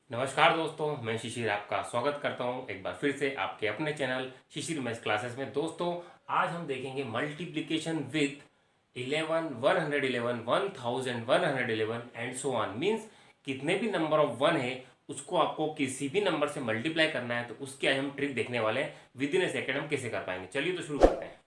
नमस्कार दोस्तों, मैं शिशिर आपका स्वागत करता हूं एक बार फिर से आपके अपने चैनल शिशिर मैथ्स क्लासेस में। दोस्तों, आज हम देखेंगे multiplication with 11, 111, 1111 and so on. Means कितने भी नंबर ऑफ वन है उसको आपको किसी भी नंबर से मल्टीप्लाई करना है, तो उसकी आज हम ट्रिक देखने वाले हैं। विद इन ए सेकेंड हम कैसे कर पाएंगे, चलिए तो शुरू करते हैं।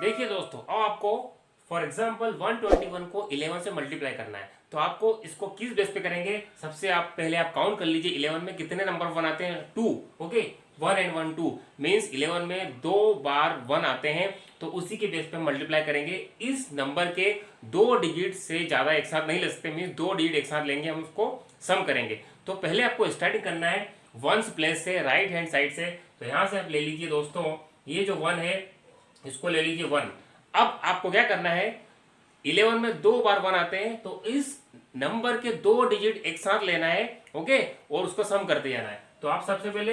देखिए दोस्तों, अब आपको फॉर एग्जाम्पल 121 को 11 से मल्टीप्लाई करना है, तो आपको इसको किस बेस पे करेंगे। सबसे आप पहले आप काउंट कर लीजिए 11 में कितने नंबर वन आते हैं, 2। ओके, 1 एंड 1 2 मीन्स 11 में 2 बार 1 आते हैं, तो उसी के बेस पे मल्टीप्लाई करेंगे। इस नंबर के 2 डिजिट से ज्यादा एक साथ नहीं ले सकते, मीन्स 2 डिजिट एक साथ लेंगे, हम उसको सम करेंगे। तो पहले आपको स्टार्टिंग करना है वंस प्लेस से, राइट हैंड साइड से। तो यहां से आप ले लीजिए दोस्तों, ये जो 1 है इसको ले लीजिए 1। अब आपको क्या करना है, 11 में 2 बार 1 आते हैं, तो इस नंबर के 2 डिजिट एक साथ लेना है। ओके, और उसको सम करते जाना है। तो आप सबसे पहले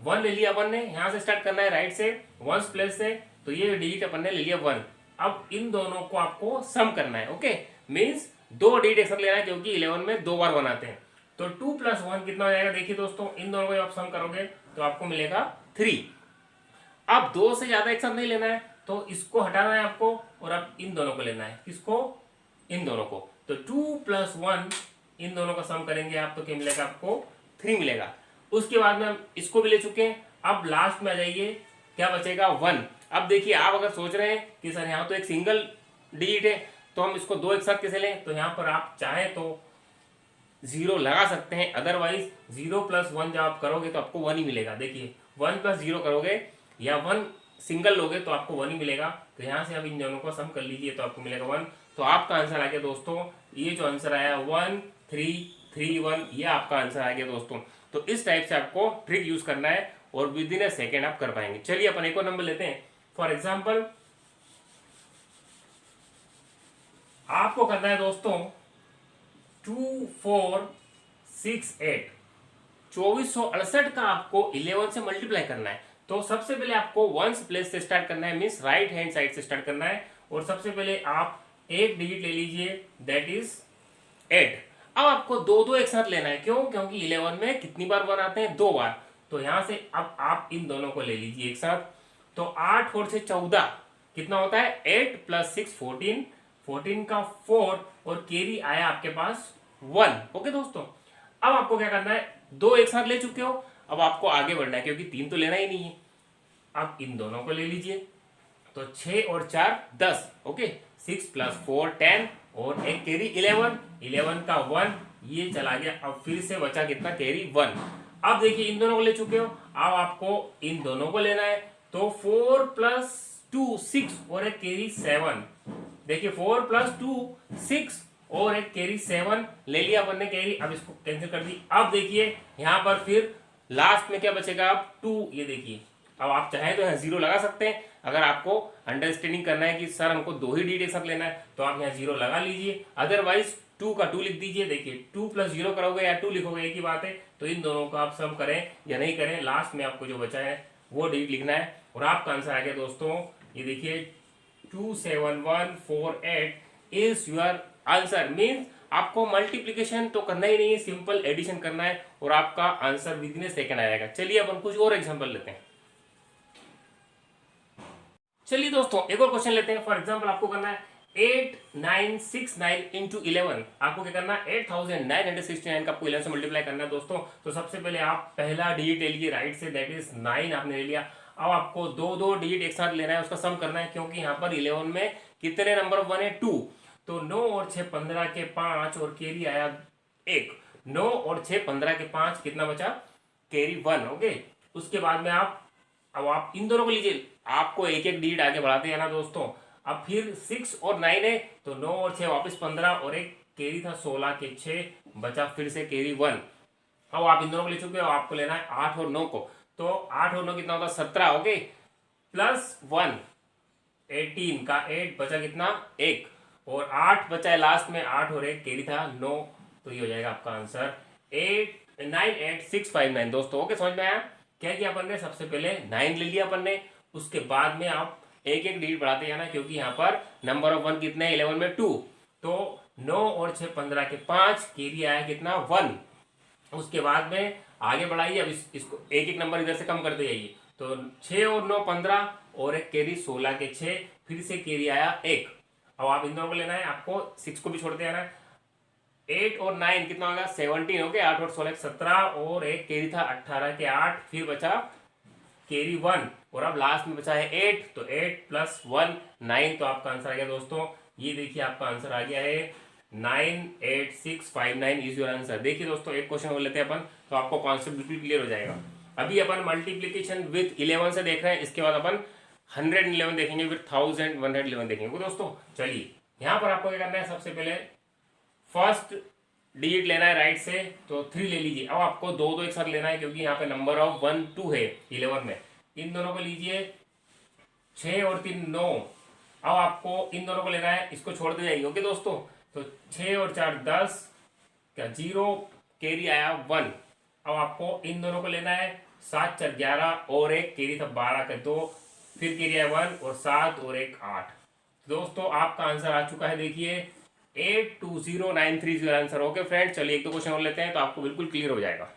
1 ले लिया अपन ने, यहां से स्टार्ट करना है राइट से, वंस प्लेस से। तो ये डिजिट अपन ने ले लिया 1। अब इन दोनों को आपको सम करना है। ओके, मीन्स 2 डिजिट एक साथ लेना है, क्योंकि 11 में 2 बार 1 आते हैं। तो 2 + 1 कितना हो जाएगा, देखिए दोस्तों, इन दोनों को आप सम करोगे तो आपको मिलेगा 3। अब 2 से ज्यादा एक साथ नहीं लेना है, तो इसको हटाना है आपको, और अब इन दोनों को लेना है। किसको, इन दोनों को। तो 2 + 1 इन दोनों का सम करेंगे आप, तो क्या मिलेगा आपको, 3 मिलेगा। उसके बाद में हम इसको भी ले चुके हैं। अब लास्ट में आ जाइए, क्या बचेगा, 1। अब देखिए, आप अगर सोच रहे हैं कि सर यहाँ तो एक सिंगल डिजिट है, तो हम इसको 2 एक साथ कैसे लें, तो यहाँ पर आप चाहें तो 0 लगा सकते हैं। अदरवाइज 0 + 1 जब आप करोगे तो आपको 1 ही मिलेगा। देखिए, 1 + 0 करोगे या 1 सिंगल लोगे तो आपको 1 ही मिलेगा। तो यहां से अब इन दोनों को सम कर लीजिए, तो आपको मिलेगा 1। तो आपका आंसर आ गया दोस्तों, ये जो आंसर आया 1 3 3 1, ये आपका आंसर आ गया दोस्तों। तो इस टाइप से आपको ट्रिक यूज करना है, और विद इन ए सेकेंड आप कर पाएंगे। चलिए अपन एक और नंबर लेते हैं। फॉर एग्जाम्पल आपको करना है दोस्तों 2468, 2468 का आपको 11 से मल्टीप्लाई करना है। तो सबसे पहले आपको वंस प्लेस से स्टार्ट करना है, मीन्स राइट हैंड साइड से स्टार्ट करना है। और सबसे पहले आप एक डिजिट ले लीजिए, दैट इज 8। अब आपको दो दो एक साथ लेना है, क्यों, क्योंकि 11 में कितनी बार 1 आते हैं, 2 बार। तो यहां से अब आप इन दोनों को ले लीजिए एक साथ। तो 8 और से 14 कितना होता है, 8 + 6 14, 14 का 4, और कैरी आया आपके पास 1। ओके दोस्तों, अब आपको क्या करना है, 2 एक साथ ले चुके हो, अब आपको आगे बढ़ना है, क्योंकि 3 तो लेना ही नहीं है। अब इन दोनों को ले लीजिए। तो 6 और 4 10। ओके, 6 + 4 10, और एक कैरी 11, 11 का 1, ये चला गया। अब फिर से बचा कितना, कैरी 1। अब देखिए, इन दोनों को ले चुके हो, अब आपको इन दोनों को लेना है। तो 4 + 2 6, और एक कैरी 7। देखिए, 4 + 2 6, और एक कैरी 7 ले लिया अपन ने कैरी। अब इसको कैंसिल कर दी। अब देखिए यहां पर फिर लास्ट में क्या बचेगा, अब 2। ये देखिए, अब आप चाहें तो यहाँ 0 लगा सकते हैं। अगर आपको अंडरस्टैंडिंग करना है कि सर हमको 2 ही डिजिट एक साथ लेना है, तो आप यहाँ 0 लगा लीजिए। अदरवाइज 2 का 2 लिख दीजिए। देखिए, 2 + 0 करोगे या 2 लिखोगे, एक ही बात है। तो इन दोनों को आप सम करें या नहीं करें, लास्ट में आपको जो बचा है वो डिजिट लिखना है, और आपका आंसर आ गया दोस्तों। ये देखिए, 27148 इज योर आंसर। मीन्स आपको मल्टीप्लीकेशन तो करना ही नहीं है, सिंपल एडिशन करना है, और आपका answer with in A second आएगा। चलिए अपन कुछ और एग्जांपल लेते हैं। चलिए दोस्तों, एक और क्वेश्चन लेते हैं। फॉर एग्जांपल आपको करना है 8969 इंटू 11। आपको क्या करना है, 8969 का आपको 11 से मल्टीप्लाई करना है दोस्तों। तो सबसे पहले आप पहला डिजिट ले लीजिए राइट से, दैट इज 9 आपने ले लिया। अब आपको दो दो डिजिट एक साथ लेना है, उसका सम करना है, क्योंकि यहाँ पर 11 में कितने नंबर 1 है, 2। तो 9 और 6 15 के 5, और कैरी आया 1। 9 और 6 15 के 5 कितना बचा, कैरी 1। ओके, उसके बाद में अब आप इन दोनों को लीजिए, आपको एक एक डिजिट आगे बढ़ाते हैं ना दोस्तों। अब फिर 6 और 9 है, तो 9 और 6 वापस 15, और एक कैरी था 16 के 6, बचा फिर से कैरी 1। अब आप इन दोनों को ले चुके हो, आपको लेना है 8 और 9 को। तो 8 और 9 कितना होता है, 17। ओके, प्लस 1 18 का 8, बचा कितना, 1, और 8 बचा है लास्ट में, 8 और 1 कैरी था 9। तो ये हो जाएगा आपका आंसर 898659 दोस्तों। ओके, समझ में आया। क्या किया अपन ने, सबसे पहले 9 ले लिया अपन ने, उसके बाद में आप एक एक डिजिट बढ़ाते जाना, क्योंकि यहाँ पर नंबर ऑफ 1 कितने हैं, 11 में 2। तो 9 और 6 15 के 5, कैरी आया कितना 1। उसके बाद में आगे बढ़ाइए, अब इसको एक एक नंबर इधर से कम करते जाइए। तो 6 और 9 15 और एक कैरी 16 के 6, फिर से कैरी आया 1। अब आप इन दोनों को लेना है, आपको 6 को भी छोड़ते जाना है। 8 और 9 कितना होगा 17 हो गया, 8 और 16 17, और एक कैरी था 18 के 8, फिर बचा कैरी 1, और अब लास्ट में बचा है 8, तो 8 प्लस 1 9। तो आपका आंसर आ गया दोस्तों, ये देखिए आपका आंसर आ गया है 98659 इज योर आंसर। देखिए दोस्तों एक क्वेश्चन और लेते हैं अपन, तो आपको कॉन्सेप्ट बिल्कुल क्लियर हो जाएगा। अभी अपन मल्टीप्लीकेशन विथ 11 से देख रहे हैं, इसके बाद अपन 111 देखेंगे, फिर 1111 देखेंगे दोस्तों। चलिए यहाँ पर आपको क्या करना है, सबसे पहले फर्स्ट डिजिट लेना है राइट से, तो 3 ले लीजिए। अब आपको दो दो एक साथ लेना है, क्योंकि यहाँ पे नंबर ऑफ 1 2 है 11 में। इन दोनों को लीजिए, 6 और 3 9। अब आपको इन दोनों को लेना है, इसको छोड़ दे जाइए। ओके दोस्तों, तो 6 और 4 10, क्या 0, कैरी आया 1। अब आपको इन दोनों को लेना है, 7 4 11, और एक कैरी था 12 का 2, फिर कैरी आया 1, और 7 और एक 8। दोस्तों आपका आंसर आ चुका है, देखिए 82093 आंसर। ओके फ्रेंड, चलिए एक दो क्वेश्चन और लेते हैं, तो आपको बिल्कुल क्लियर हो जाएगा।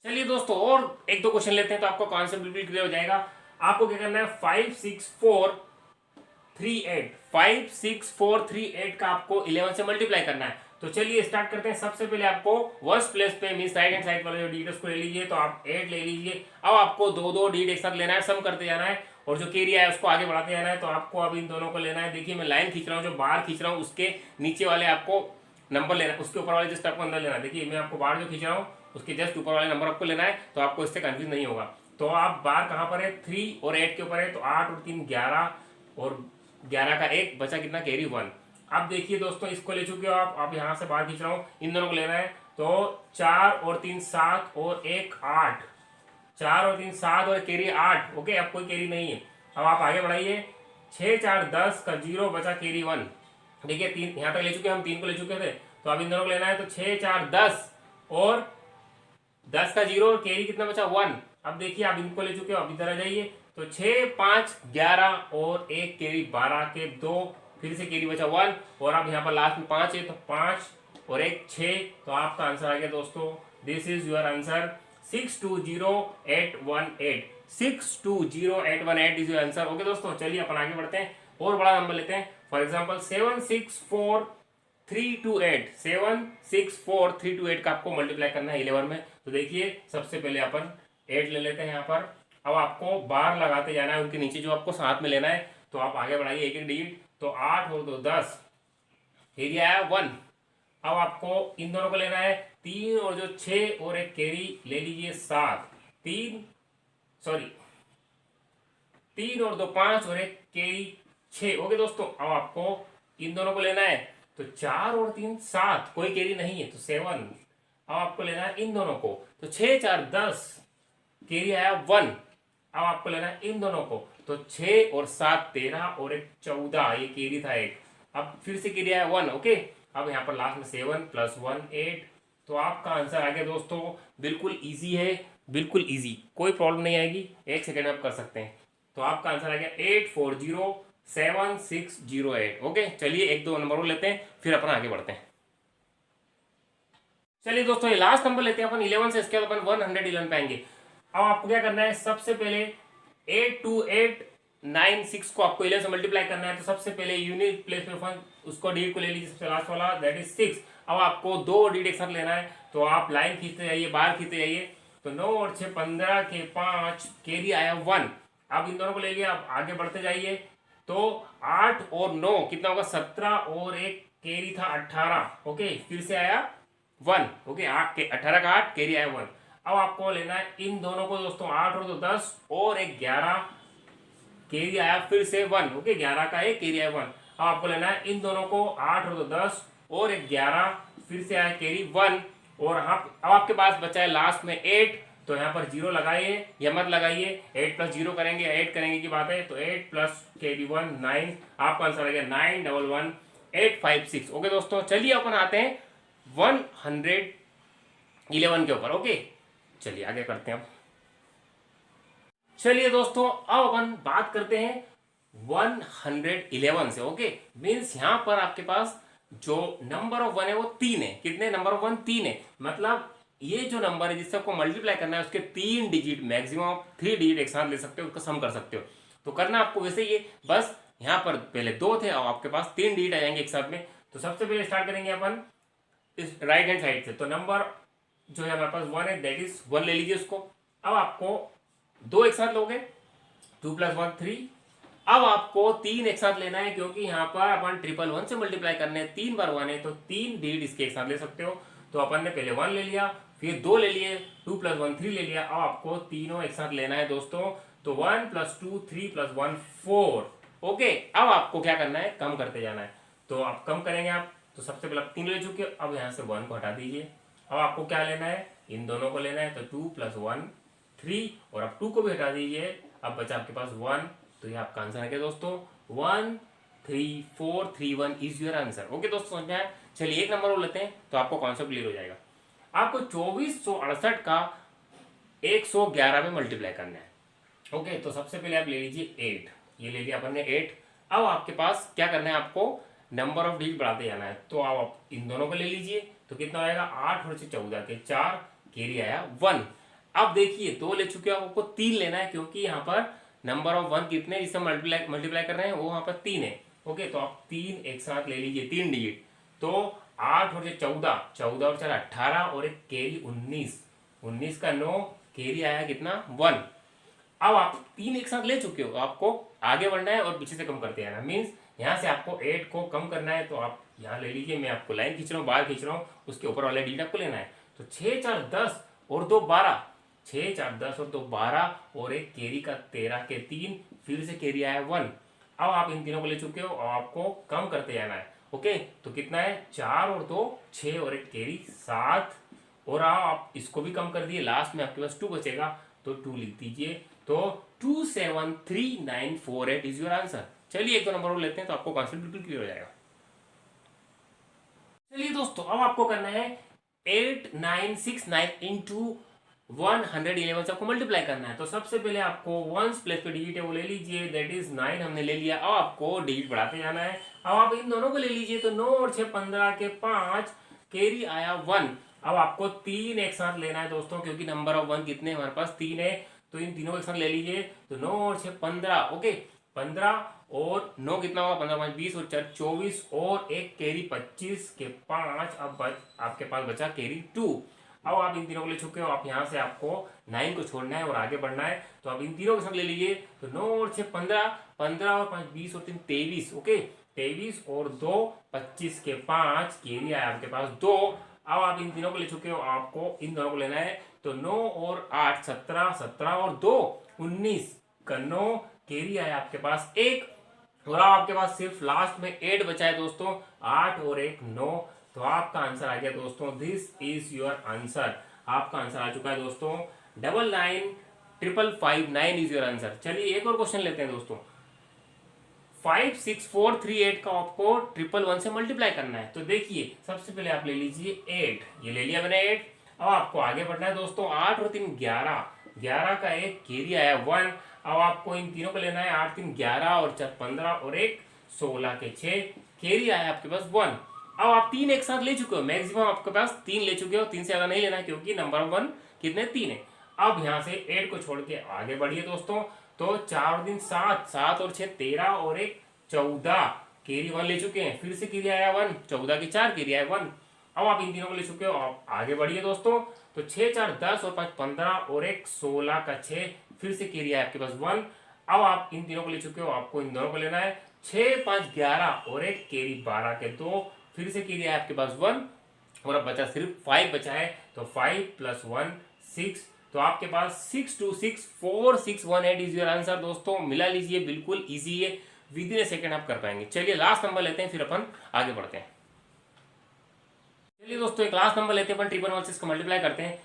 चलिए दोस्तों और एक दो क्वेश्चन लेते हैं, तो आपको कॉन्सेप्ट बिल्कुल क्लियर हो जाएगा। आपको क्या करना है, 56438 का आपको 11 से मल्टीप्लाई करना है। तो चलिए स्टार्ट करते हैं। सबसे पहले आपको वर्स्ट प्लेस पे मीन राइट हैंड साइड वाले जो डिजिट उसको ले लीजिए, तो आप 8 ले लीजिए। अब आपको दो दो डिजिट एक साथ लेना है, सम करते जाना है, और जो कैरी आया उसको आगे बढ़ाते जाना है। तो आपको अब इन दोनों को लेना है, देखिए मैं लाइन खींच रहा हूँ, जो बाहर खींच रहा हूँ उसके नीचे वाले आपको नंबर लेना है, उसके ऊपर वाले जस्ट आपको अंदर लेना है। देखिए मैं आपको बाहर जो खींच रहा हूँ उसके जस्ट ऊपर वाले नंबर आपको लेना है, तो आपको इससे कंफ्यूज नहीं होगा। तो आप बाहर कहाँ पर है, 3 और 8 के ऊपर है, तो 8 और 3 11, और 11 का 1 बचा कितना, कैरी 1। अब देखिए दोस्तों इसको ले चुके हो आप यहाँ से बाहर खींच रहा हूँ, इन दोनों को लेना है। तो 4 और 3 7 और 1 8, 4 और 3 7 और कैरी 8। ओके, अब कोई कैरी नहीं है। अब आप आगे बढ़ाइए, 6 4 10 का 0 बचा कैरी 1। देखिए 3 यहाँ तक ले चुके, हम 3 को ले चुके थे, तो अब इन दोनों को लेना है। तो 6 4 10 और 10 का 0, और कैरी कितना बचा 1। अब देखिए आप इनको ले चुके हो, अब इधर आ जाइए। तो 6 5 11 और एक कैरी 12 के 2, फिर से कैरी बचा 1, और अब यहाँ पर लास्ट में 5 है, तो 5 और एक 6। तो आपका आंसर आ गया दोस्तों, this is your answer 620818। 620818 is your answer. Okay दोस्तों, चलिए अपन आगे बढ़ते हैं, और बड़ा नंबर लेते हैं। फॉर एग्जाम्पल 764 328 का आपको मल्टीप्लाई करना है 11 में। तो देखिए सबसे पहले अपन 8 ले लेते हैं यहाँ पर। अब आपको बार लगाते जाना है, उनके नीचे जो आपको साथ में लेना है। तो आप आगे बढ़ाइए एक एक डिजिट, तो 8 और 2 10, एरिया आया 1। अब आपको इन दोनों को लेना है, 3 और जो 6 और एक कैरी ले लीजिए 7, 3 और 2 5 और एक कैरी 6। ओके दोस्तों, अब आपको इन दोनों को लेना है। तो 4 और 3 7, कोई कैरी नहीं है, तो 7। अब आपको लेना है इन दोनों को, तो 6 4 10, कैरी आया 1। अब आपको लेना है इन दोनों को, तो 6 और 7 13 और एक 14, ये कैरी था एक। अब फिर से कैरी आया 1। ओके, अब यहाँ पर लास्ट में 7 प्लस 1 8। तो आपका आंसर आ गया दोस्तों, बिल्कुल इजी है, बिल्कुल इजी, कोई प्रॉब्लम नहीं आएगी, 1 सेकेंड में आप कर सकते हैं। तो आपका आंसर आ गया 8407 608। ओके, चलिए एक दो नंबर और लेते हैं, फिर अपन आगे बढ़ते हैं। चलिए दोस्तों ये लास्ट नंबर लेते हैं अपन 11 से, इसके बाद अपन 111 पे आएंगे। अब आपको क्या करना है, सबसे पहले 82896 को आपको 11 से मल्टीप्लाई करना है। तो सबसे पहले यूनिट प्लेस में फंड उसको डिजिट को ले लीजिए, सबसे लास्ट वाला, दैट इज 6। अब आपको दो डिजिट एक साथ लेना है, तो आप लाइन खींचते जाइए, बाहर खींचते जाइए। तो 9 और 6 15 के 5, कैरी आया 1। अब इन दोनों को ले लिया, आप आगे बढ़ते जाइए। तो 8 और 9 कितना होगा 17, और एक कैरी था 18। ओके, फिर से आया 1। ओके, 8 के 18 का 8, कैरी आया 1। अब आपको लेना है इन दोनों को दोस्तों, 8 और 2 10 और एक 11, कैरी आया फिर से 1। ओके, 11 का 1, कैरी आया 1। अब आपको लेना है इन दोनों को, 8 और 2 10 और एक 11, फिर से आया कैरी 1। और अब आपके पास बचा है लास्ट में 8। तो यहाँ पर 0 लगाइए या मत लगाइए, 8 प्लस 0 करेंगे, 8 करेंगे की बात है। तो 8 प्लस कैरी 1 9। आपका आंसर आ गया 911856। ओके दोस्तों, चलिए अपन आते हैं 111 के ऊपर। ओके, चलिए आगे करते हैं अब। चलिए दोस्तों अब अपन बात करते हैं 111 से। ओके, मीन्स यहाँ पर आपके पास जो नंबर ऑफ वन है वो 3 है। कितने नंबर ऑफ वन? 3 है। मतलब ये जो नंबर है जिससे आपको मल्टीप्लाई करना है उसके 3 डिजिट, मैक्सिमम आप 3 डिजिट एक साथ ले सकते हो, उसका सम कर सकते हो। तो करना आपको वैसे ये, बस यहाँ पर पहले 2 थे और आपके पास 3 डिजिट आ जाएंगे एक साथ में। तो सबसे पहले स्टार्ट करेंगे अपन इस राइट हैंड साइड से। तो नंबर जो है हमारे पास 1 है, दैट इज 1 ले लीजिए उसको। अब आपको 2 एक साथ लोगे, 2 + 1 3। अब आपको 3 एक साथ लेना है क्योंकि यहाँ पर अपन 111 से मल्टीप्लाई करने हैं, 3 बार 1 है तो 3 डिजिट इसके एक साथ ले सकते हो। तो अपन ने पहले 1 ले लिया, फिर 2 ले लिए, 2 + 1 3 ले लिया। अब आपको तीनों एक साथ लेना है दोस्तों। तो 1 + 2 3 + 1 4। ओके, अब आपको क्या करना है? कम करते जाना है। तो आप कम करेंगे आप, तो सबसे पहले आप 3 ले चुके हो, अब यहाँ से 1 को हटा दीजिए। अब आपको क्या लेना है? इन दोनों को लेना है। तो 2 + 1 3, और अब 2 को भी हटा दीजिए। अब बचा आपके पास 1। तो ये आपका आंसर है क्या दोस्तों? 13431 इज योर आंसर। ओके दोस्तों, समझ में आया? चलिए एक नंबर और लेते हैं तो आपको कॉन्सेप्ट क्लियर हो जाएगा। आपको 2468 का 111 में मल्टीप्लाई करना है। ओके, तो सबसे पहले आप ले लीजिए 8। ये ले लिया अपन ने 8। अब आपके पास क्या करना है? आपको नंबर ऑफ डिजिट बढ़ाते जाना है। तो आप इन दोनों को ले लीजिए। तो कितना आएगा? 8 और 14 के 4, कैरी आया 1। अब देखिए 2 ले चुके हो, आपको 3 लेना है क्योंकि यहाँ पर नंबर ऑफ 1 कितने जिससे मल्टीप्लाई कर रहे हैं वो वहां पर 3 है। ओके, तो आप 3 एक साथ ले लीजिए, 3 डिजिट। तो 8 और 14, 14 और 4 18, और एक कैरी 19, 19 का 9, कैरी आया कितना? 1। अब आप 3 एक साथ ले चुके हो, आपको आगे बढ़ना है और पीछे से कम करते जाना। मीन्स यहाँ से आपको 8 को कम करना है। तो आप यहाँ ले लीजिए, मैं आपको लाइन खींच रहा हूँ, बाहर खींच रहा हूँ, उसके ऊपर वाला डिजिट आपको लेना है। तो 6 4 10 और 2 12, 6 4 10 और 2 12, और एक कैरी का 13 के 3, फिर से कैरी आया 1। अब आप इन तीनों को ले चुके हो और आपको कम करते जाना है। ओके, तो कितना है? 4 और 2 6, और एक कैरी 7, और आप इसको भी कम कर दिए, लास्ट में आपके पास 2 बचेगा। तो 2 लिख दीजिए। तो 273948 इज योर आंसर। चलिए एक दो नंबर और लेते हैं तो आपको कॉन्सेप्ट बिल्कुल क्लियर हो जाएगा। चलिए दोस्तों, अब आपको करना है 8969 इंटू 111 से आपको मल्टीप्लाई करना है। तो सबसे पहले आपको वंस प्लेस पे डिजिट है वो ले लीजिए, दैट इज 9 हमने ले लिया। अब आपको डिजिट बढ़ाते जाना है। अब आप इन दोनों को ले लीजिए। तो 9 और 6 15 के 5, कैरी आया 1। अब आपको 3 एक साथ लेना है दोस्तों, क्योंकि नंबर ऑफ 1 कितने हमारे पास? 3 है। तो इन तीनों को एक साथ ले लीजिए। तो 9 और 6 15, ओके 15, और 9 कितना होगा? 15 5 20, और 4 24, और एक कैरी 25 के 5। अब आपके पास बचा कैरी 2। अब आप इन तीनों को ले चुके हो, आप यहाँ से आपको 9 को छोड़ना है और आगे बढ़ना है। तो आप इन तीनों के साथ ले लीजिए। तो 9 और 6 15, 15 और 5 20, और 3 23, ओके 23, और 2 25 के 5, कैरी आया आपके पास 2। अब आप इन तीनों को ले चुके हो, आपको इन दोनों को लेना है। तो 9 और 8 17, 17 और 2 19 का 9, कैरी आया आपके पास 1। और आपके पास सिर्फ लास्ट में 8 बचा है दोस्तों, 8 और 1 9। तो आपका आंसर आ गया दोस्तों, दिस इज योर आंसर। आपका आंसर आ चुका है दोस्तों, 999559 इज योर आंसर। चलिए एक और क्वेश्चन लेते हैं दोस्तों। 56438 का आपको 111 से मल्टीप्लाई करना है। तो देखिए सबसे पहले आप ले लीजिए 8, ये ले लिया मैंने 8। अब आपको आगे बढ़ना है दोस्तों। 8 और 3 11, 11 का एक कैरी आया 1। अब आपको इन तीनों को लेना है। 8 3 11, और 4 15, और एक 16 के 6, कैरी आया आपके पास 1। अब आप 3 एक साथ ले चुके हो, मैक्सिमम आपके पास 3 ले चुके हो, 3 से ज्यादा नहीं लेना क्योंकि नंबर ऑफ 1 कितने? 3 है। अब यहाँ से 8 को छोड़ के आगे बढ़िए दोस्तों। तो 4 और 3 7, 7 और 6 13, और एक 14, कैरी 1 ले चुके हैं, फिर से कैरी आया 1, 14 के 4, कैरी आया 1। अब आप इन तीनों को ले चुके हो, आप आगे बढ़िए दोस्तों। तो 6 4 10, और 5 15, और एक 16 का 6, फिर से कैरी आया आपके पास 1। अब आप इन तीनों को ले चुके हो, आपको इन दोनों को लेना है। 6 5 11, और एक कैरी 12 के 2, फिर से कैरी आया आपके पास 1। और अब बचा सिर्फ 5 बचा है। तो 5 + 1 6। तो आपके पास 6264618 इज योर आंसर दोस्तों। मिला लीजिए, बिल्कुल इजी है, विद इन ए सेकेंड आप कर पाएंगे। चलिए लास्ट नंबर लेते हैं, फिर अपन आगे बढ़ते हैं। चलिए दोस्तों एक लास्ट नंबर लेते हैं अपन, 111 से इसको मल्टीप्लाई करते हैं।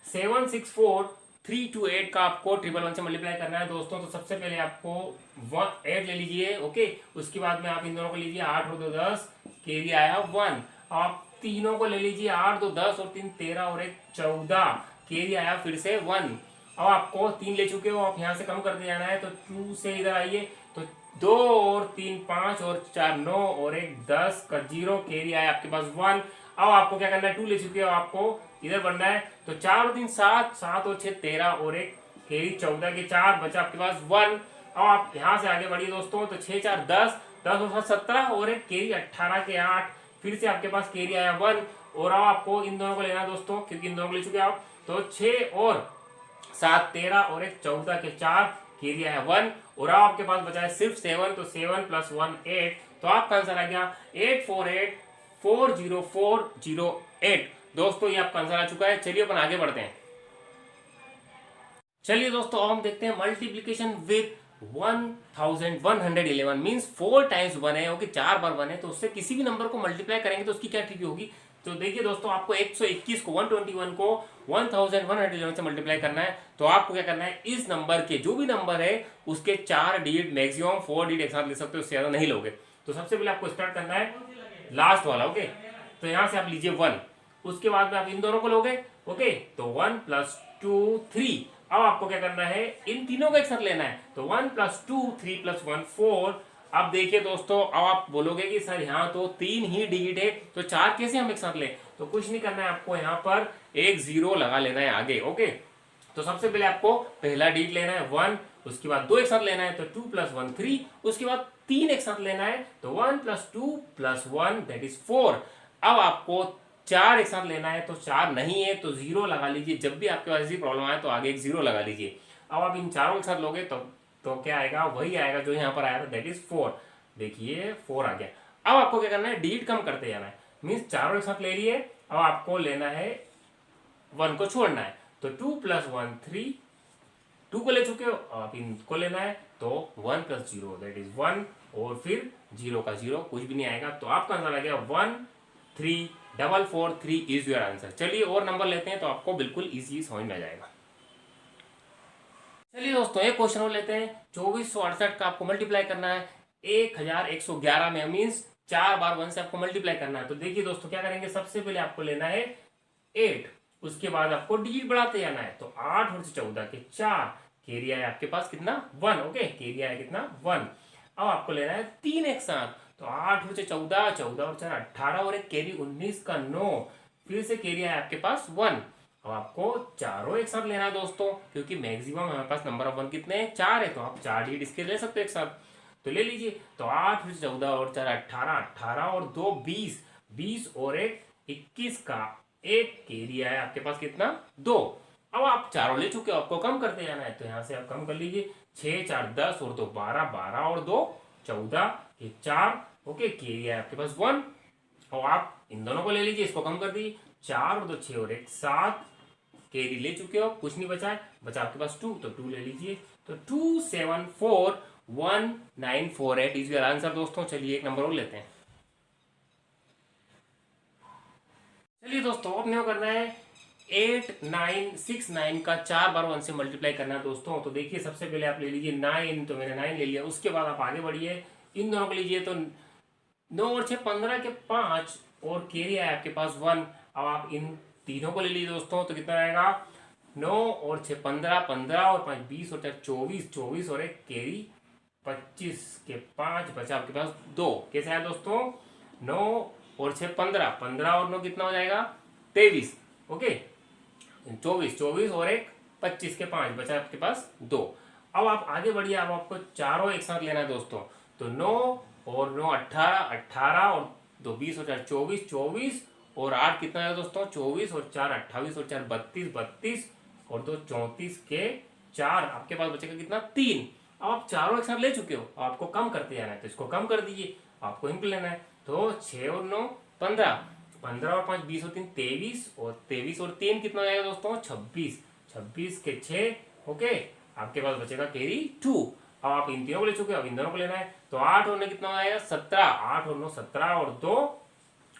764328 का आपको 111 से मल्टीप्लाई करना है दोस्तों। तो सबसे पहले आपको 8 ले लीजिए, ओके। उसके बाद में आप इन दोनों को लीजिए, 8 और 2 10, कैरी आया 1। आप तीनों को ले लीजिए, 8 2 10, और 3 13, और एक 14, कैरी आया फिर से 1। अब आपको 3 ले चुके हो, आप यहाँ से कम करते जाना है। तो 2 से इधर आइए। तो 2 और 3 5 और 4 9 और 1 10 का 0 कैरी आया आपके पास 1। अब आपको क्या करना है, 2 ले चुके हो, आपको इधर बनना है। तो 4 और 3 7, 7 और 6 13 और 1 कैरी 14 के 4 बचा आपके पास 1। अब आप यहां से आगे बढ़िए दोस्तों, तो 6 4 10, 10 और 7 17 और 1 कैरी 18 के 8, फिर से आपके पास कैरी आया 1। और अब आपको इन दोनों को लेना है दोस्तों, क्योंकि इन दोनों को ले चुके आप। तो 6 और 7 13 और 1 14 के 4 कैरी आया 1। और अब आपके पास बचा है सिर्फ 7, तो 7 + 1 8। तो आपका आंसर आ गया 84840408। दोस्तों ये आपका आंसर आ चुका है। चलिए अपन आगे बढ़ते हैं। चलिए दोस्तों अब हम देखते हैं मल्टीप्लीकेशन विद 1111 मीन्स 4 टाइम्स 1 है, ओके 4 बार 1 है, तो उससे किसी भी नंबर को मल्टीप्लाई करेंगे तो उसकी क्या ट्रिक होगी। तो देखिए दोस्तों, आपको 121 को 121 को 1111 से मल्टीप्लाई करना है। तो आपको क्या करना है, इस नंबर के जो भी नंबर है उसके 4 डिजिट मैक्सिमम 4 डिजिट एक साथ ले सकते हो, उससे ज्यादा नहीं लोगे। तो सबसे पहले आपको स्टार्ट करना है लास्ट वाला, ओके। तो यहां से आप लीजिए 1, उसके बाद में आप इन दोनों को लोगे, ओके। तो 1 + 2 3। अब आपको क्या करना है, इन तीनों को एक साथ लेना है। तो 1 + 2 3 + 1 4। अब देखिए दोस्तों, अब आप बोलोगे कि सर यहाँ तो 3 ही डिजिट है, तो 4 कैसे हम एक साथ लें। तो कुछ नहीं करना है, आपको यहाँ पर एक 0 लगा लेना है आगे, ओके। तो सबसे पहले आपको पहला डिजिट लेना है 1, उसके बाद 2 एक साथ लेना है, तो 2 + 1 3, उसके बाद 3 एक साथ लेना है, तो 1 + 2 + 1 दैट इज 4। अब आपको 4 एक साथ लेना है, तो 4 नहीं है तो 0 लगा लीजिए। जब भी आपके पास ऐसी प्रॉब्लम आए तो आगे एक 0 लगा लीजिए। अब आप इन चारों के साथ लोगे तो क्या आएगा, वही आएगा जो यहाँ पर आया था, दैट इज 4। देखिए 4 आ गया। अब आपको क्या करना है, डिजिट कम करते जाना है, मीन्स चारों एक साथ ले लिए। अब आपको लेना है 1 को छोड़ना है, तो 2 + 1 3, 2 को ले चुके हो, आप इनको लेना है, तो 1 + 0 दैट इज 1, और फिर 0 का 0 कुछ भी नहीं आएगा। तो आपका आंसर आ गया 1 3 4 4 3 इज योर आंसर। चलिए और नंबर लेते हैं तो आपको बिल्कुल इजी समझ में आ जाएगा। चलिए दोस्तों एक क्वेश्चन और लेते हैं। 2468 का आपको मल्टीप्लाई करना है 1111 में, मीन्स 4 बार 1 से आपको मल्टीप्लाई करना है। तो देखिए दोस्तों क्या करेंगे, सबसे पहले आपको लेना है 8, उसके बाद आपको डिजिट बढ़ाते जाना है। तो 8 और 14 के 4, कैरी आया आपके पास कितना 1, ओके, कैरी आया कितना 1। अब आपको लेना है 3 एक साथ, तो 8 और 14, 14 और 4 18 और एक कैरी 19 का 9, फिर से कैरी आया आपके पास 1। अब आपको चारों एक साथ लेना है दोस्तों, क्योंकि मैक्सिमम हमारे पास नंबर ऑफ 1 कितने हैं, 4 है, तो आप 4 डिजिट इसके ले सकते हो एक साथ। तो ले लीजिए, तो 8 और 14 और 4 18, 18 और 2 20, 20 और 1 21 का एक कैरी आया आपके पास कितना 2। अब आप चारों ले चुके हो, आपको कम करते जाना है, तो यहां से आप कम कर लीजिए। 6 4 10 और 2 12, 12 और 2 14 के 4, ओके, कैरी आया आपके पास 1। और आप इन दोनों को ले लीजिए, इसको कम कर दीजिए। 4 और 2 6 और 1 7, कैरी ले चुके हो, कुछ नहीं बचा है, बचा आपके पास 2, तो 2 ले लीजिए। तो 2741 इज योर आंसर दोस्तों। चलिए एक नंबर और लेते हैं। चलिए दोस्तों अपने को करना है 8969 का 4 बार 1 से मल्टीप्लाई करना है दोस्तों। तो देखिए सबसे पहले आप ले लीजिए 9, तो मैंने 9 ले लिया, उसके बाद आप आगे बढ़िए, इन दोनों को लीजिए। तो 9 और 6 15 के 5, और कैरी आया आपके पास 1। अब आप इन तीनों को ले लीजिए दोस्तों, तो कितना आएगा 9 और 6 15, 15 और 5 20 और 4 24, 24 और एक कैरी 25 के 5 बचा आपके पास 2। कैसे आया दोस्तों, 9 और 6 15, 15 और 9 कितना हो जाएगा 23, ओके, 24, 24 और एक 25 के 5 बचा आपके पास 2। अब आप आगे बढ़िए, अब आपको चारों एक साथ लेना है दोस्तों। तो 9 और 9 18, 18 और 2 20 और 4 24, 24 और 8 कितना है दोस्तों 24 और 4 28 और 4 32, 32 और 2 34 के 4, आपके पास बचेगा कितना 3। अब आप चारों एक साथ ले चुके हो, आपको कम करते जाना है, तो इसको कम कर दीजिए, आपको इनको लेना है। तो 6 और 9 15, 15 और 5 20 और 3 23, और 23 और 3 कितना हो जाएगा दोस्तों 26, 26 के 6, ओके, आपके पास बचेगा कैरी 2। अब आप इन तीनों को ले चुके हो, अब इन दोनों को लेना है। तो 8 और 9 कितना हो जाएगा 17, 8 और 9 17 और 2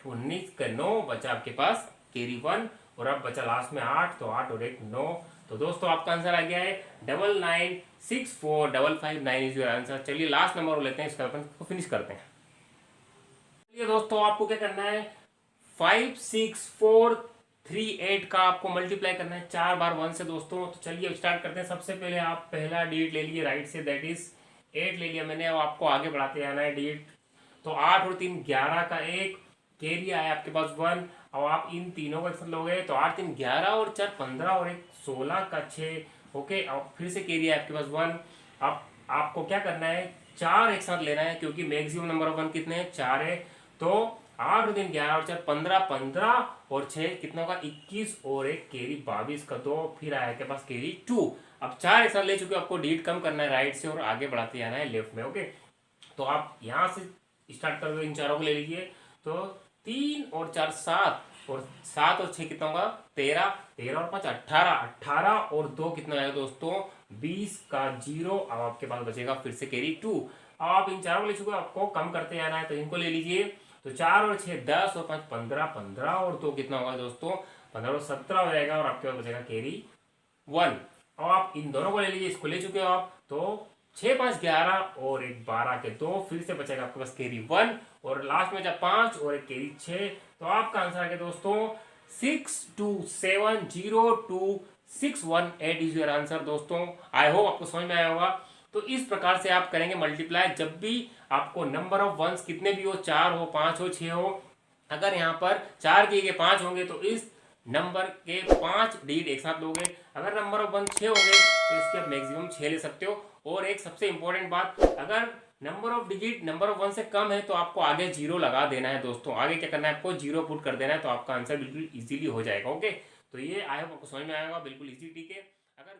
19 का 9 बचा आपके पास कैरी 1, और अब बचा लास्ट में 8, तो 8 और 1 9। तो दोस्तों आपका आंसर आ गया है 99645559 इज योर आंसर। चलिए लास्ट नंबर लेते हैं, इसका अपन को फिनिश करते हैं। चलिए दोस्तों आपको क्या करना है 56438 का आपको मल्टीप्लाई करना है 4 बार 1 से दोस्तों। तो चलिए स्टार्ट करते हैं। सबसे पहले आप पहला डिजिट ले लीजिए राइट से, दैट इज 8 ले लिया मैंने। अब आपको आगे बढ़ाते जाना है डिजिट। तो 8 और 3 11 का एक कैरी आया आपके पास 1। अब आप इन तीनों को एक साथ लोगे तो 8 3 11 और 4 15 और एक 16 का 6। ओके, अब फिर से कैरी है आपके पास 1। अब आपको क्या करना है, 4 एक साथ लेना है क्योंकि मैक्सिमम नंबर ऑफ 1 कितने हैं, 4 है। तो 8 और 3 11 और 4 15, 15 और 6 कितना होगा 21 और एक कैरी 22 का 2। फिर आया आपके पास कैरी 2। अब 4 एक साथ ले चुके, आपको डिलीट कम करना है राइट से और आगे बढ़ाते जाना है लेफ्ट में। ओके, तो आप यहाँ से स्टार्ट कर दो, इन चारों को ले लीजिए। तो 3 और 4 7 और 7 और 6 कितना होगा 13, 13 और 5 18, 18 और 2 कितना आएगा दोस्तों 20 का 0। अब आपके पास बचेगा फिर से कैरी 2। अब आप इन चारों को ले चुके, आपको कम करते जाना है तो इनको ले लीजिए। तो 4 और 6 10 और 5 15, 15 और 2 कितना होगा दोस्तों 15 और 17 हो जाएगा और आपके पास बचेगा कैरी 1। अब आप इन दोनों को ले लीजिए, इसको ले चुके हो आप। तो 6 5 11 और एक 12 के 2, फिर से बचेगा आपके पास कैरी 1 और लास्ट में जब 5 और एक कैरी 6। तो आपका आंसर आ गया दोस्तों 62702618 इज योर आंसर दोस्तों। आई होप आपको समझ में आया होगा। तो इस प्रकार से आप करेंगे मल्टीप्लाई जब भी आपको नंबर ऑफ वंस कितने भी हो, 4 हो 5 हो 6 हो। अगर यहाँ पर 4 के 5 होंगे तो इस नंबर के 5 डिजिट एक साथ लोगे। अगर नंबर ऑफ 1 6 होंगे तो इसके आप मैक्सिमम 6 ले सकते हो। और एक सबसे इंपॉर्टेंट बात, अगर number of digit number of 1 से कम है तो आपको आगे 0 लगा देना है दोस्तों। आगे क्या करना है, आपको 0 पुट कर देना है तो आपका आंसर बिल्कुल इजीली हो जाएगा। ओके, तो ये आई होप आपको समझ में आएगा, बिल्कुल इजी। ठीक है, अगर